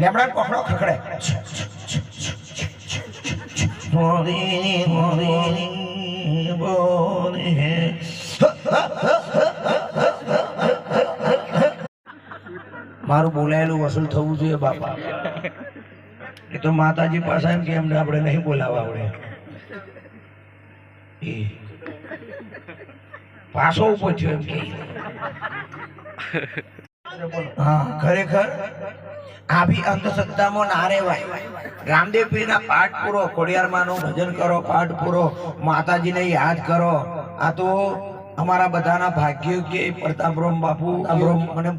lambda પકડો ખખડે મારું બોલાયેલું વસૂલ થવું જોઈએ બાપા એ તો માતાજી પાસે એમ કે એમને આપણે નહીં બોલાવવા આવડે એ પાછો ઉભો થયો એમ કે હા ખરેખર આવી અંધશ્રદ્ધામાં ના રહેવાય રામદેવ પીરના પાઠ પૂરો ખોડિયારમાંનો ભજન કરો પાઠ પૂરો માતાજીને યાદ કરો આ તો અમારા બધાના ભાગ્ય કે પ્રતાપરામ બાપુ મને